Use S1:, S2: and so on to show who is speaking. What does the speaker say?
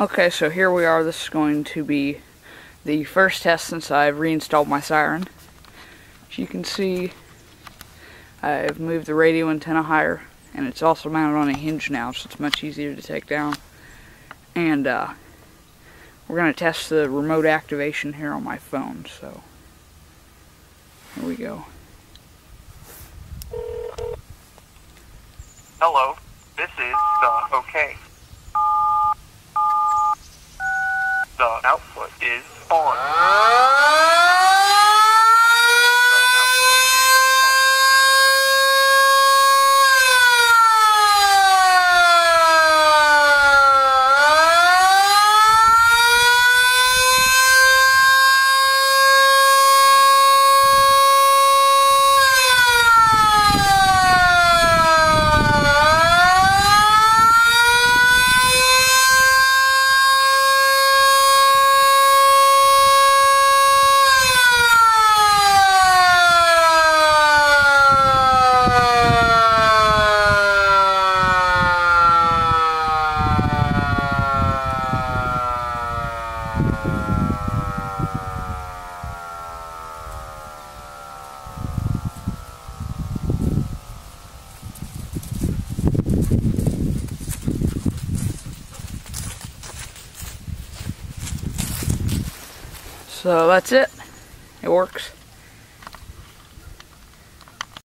S1: Okay, so here we are. This is going to be the first test since I've reinstalled my Siren. As you can see, I've moved the radio antenna higher, and it's also mounted on a hinge now, so it's much easier to take down. And we're going to test the remote activation here on my phone, so here we go.
S2: Hello, this is the OK. The output is on.
S1: So that's it. It works.